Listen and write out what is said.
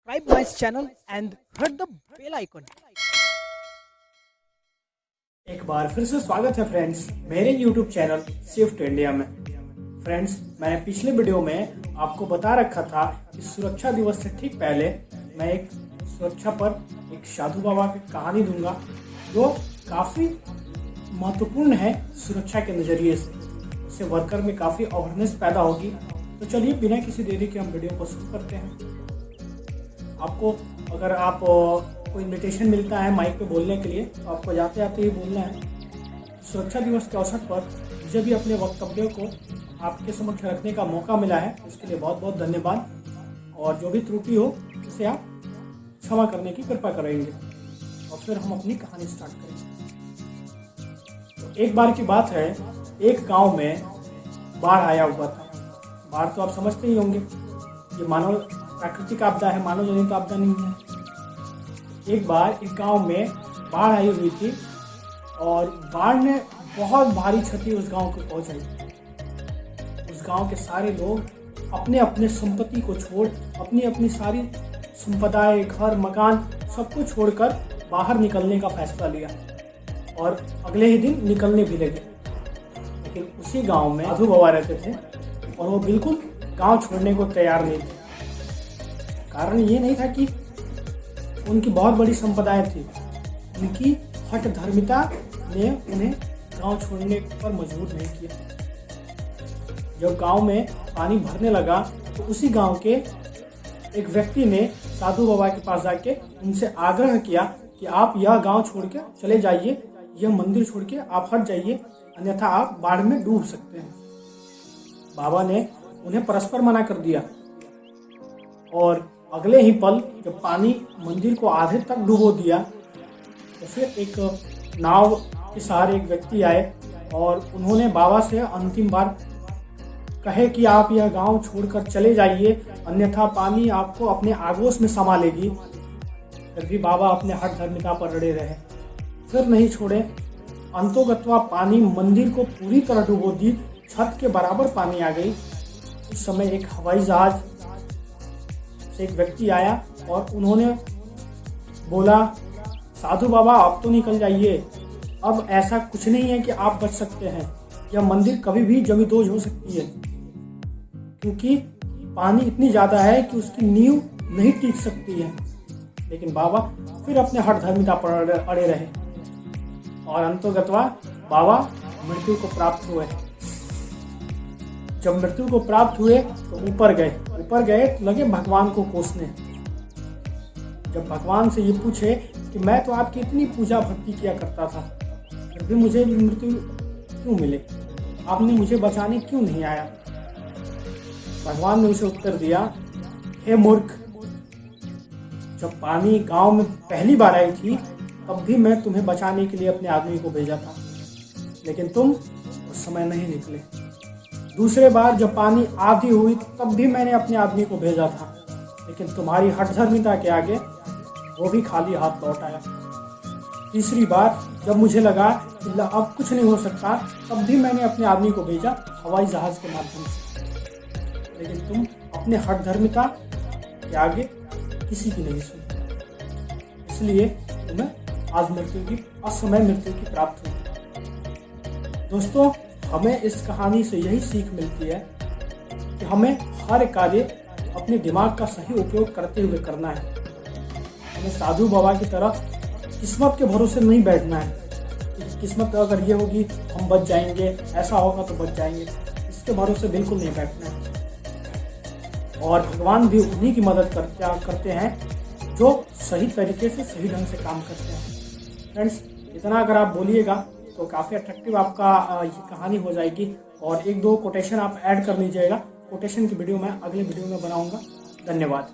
subscribe my channel and hit the bell icon. एक बार फिर से स्वागत है फ्रेंड्स मेरे YouTube चैनल शिफ्ट इंडिया में। फ्रेंड्स, मैंने पिछले वीडियो में आपको बता रखा था कि सुरक्षा दिवस से ठीक पहले मैं एक सुरक्षा पर एक साधु बाबा की कहानी दूंगा जो काफ़ी महत्वपूर्ण है सुरक्षा के नज़रिए से। इससे वर्कर में काफ़ी अवेयरनेस पैदा होगी। तो चलिए बिना किसी देरी के हम वीडियो को शुरू करते हैं। आपको अगर आप को इनविटेशन मिलता है माइक पे बोलने के लिए तो आपको जाते जाते ही बोलना है। सुरक्षा दिवस के अवसर पर मुझे भी अपने वक्तव्यों को आपके समक्ष रखने का मौका मिला है, इसके लिए बहुत बहुत धन्यवाद। और जो भी त्रुटि हो उसे आप क्षमा करने की कृपा करेंगे और फिर हम अपनी कहानी स्टार्ट करेंगे। तो एक बार की बात है, एक गांव में बाढ़ आया हुआ था। बाढ़ तो आप समझते ही होंगे, ये मानव प्राकृतिक आपदा है, मानव जनित आपदा नहीं है। एक बार एक गांव में बाढ़ आई हुई थी और बाढ़ ने बहुत भारी क्षति उस गांव को पहुंचाई। उस गांव के सारे लोग अपने अपने संपत्ति को छोड़, अपनी अपनी सारी संपदाएं, घर, मकान सबको छोड़कर बाहर निकलने का फैसला लिया और अगले ही दिन निकलने भी लगे। लेकिन उसी गांव में साधु बाबा रहते थे और वो बिल्कुल गांव छोड़ने को तैयार नहीं थे। कारण ये नहीं था कि उनकी बहुत बड़ी संपदाएं थी, उनकी हठ धर्मिता ने उन्हें गांव छोड़ने पर मजबूर नहीं किया। जब गांव में पानी भरने लगा तो उसी गांव के एक व्यक्ति ने साधु बाबा के पास जाके उनसे आग्रह किया कि आप यह गांव छोड़ के चले जाइए, यह मंदिर छोड़ के आप हट जाइए, अन्यथा आप बाढ़ में डूब सकते हैं। बाबा ने उन्हें परस्पर मना कर दिया और अगले ही पल जब पानी मंदिर को आधे तक डुबो दिया तो फिर एक नाव के सहारे एक व्यक्ति आए और उन्होंने बाबा से अंतिम बार कहे कि आप यह गांव छोड़कर चले जाइए, अन्यथा पानी आपको अपने आगोश में समा लेगी। फिर भी बाबा अपने हठ धर्मिता पर अड़े रहे, फिर नहीं छोड़े। अंतोगत्वा पानी मंदिर को पूरी तरह डुबो दी, छत के बराबर पानी आ गई। उस समय एक हवाई जहाज से एक व्यक्ति आया और उन्होंने बोला, साधु बाबा आप तो निकल जाइए, अब ऐसा कुछ नहीं है कि आप बच सकते हैं, यह मंदिर कभी भी जमींदोज हो सकती है क्योंकि पानी इतनी ज्यादा है कि उसकी नींव नहीं टिक सकती है। लेकिन बाबा फिर अपने हठ धर्मिता पर अड़े रहे और अंतोगत्वा बाबा मृत्यु को प्राप्त हुए। जब मृत्यु को प्राप्त हुए तो ऊपर गए तो लगे भगवान को कोसने। जब भगवान से ये पूछे कि मैं तो आपकी इतनी पूजा भक्ति किया करता था, फिर भी मुझे मृत्यु क्यों मिले, आपने मुझे बचाने क्यों नहीं आया? भगवान ने उसे उत्तर दिया, हे मूर्ख, जब पानी गांव में पहली बार आई थी तब भी मैं तुम्हें बचाने के लिए अपने आदमी को भेजा था, लेकिन तुम उस समय नहीं निकले। दूसरे बार जब पानी आधी हुई तब भी मैंने अपने आदमी को भेजा था, लेकिन तुम्हारी हठ धर्मिता के आगे वो भी खाली हाथ लौट आया। तीसरी बार जब मुझे लगा कि अब कुछ नहीं हो सकता तब भी मैंने अपने आदमी को भेजा हवाई जहाज के माध्यम से, लेकिन तुम अपने हठ धर्मिता के आगे किसी की नहीं सुनी, इसलिए तुम्हें आज असमय मृत्यु की प्राप्त हुई। दोस्तों, हमें इस कहानी से यही सीख मिलती है कि हमें हर कार्य अपने दिमाग का सही उपयोग करते हुए करना है। हमें साधु बाबा की तरह किस्मत के भरोसे नहीं बैठना है। किस्मत अगर ये होगी हम बच जाएंगे, ऐसा होगा तो बच जाएंगे, इसके भरोसे बिल्कुल नहीं बैठना है। और भगवान भी उन्हीं की मदद करते हैं जो सही तरीके से सही ढंग से काम करते हैं। फ्रेंड्स, इतना अगर आप बोलिएगा तो काफ़ी अट्रैक्टिव आपका ये कहानी हो जाएगी। और एक दो कोटेशन आप ऐड कर लीजिएगा। कोटेशन की वीडियो मैं अगले वीडियो में बनाऊंगा। धन्यवाद।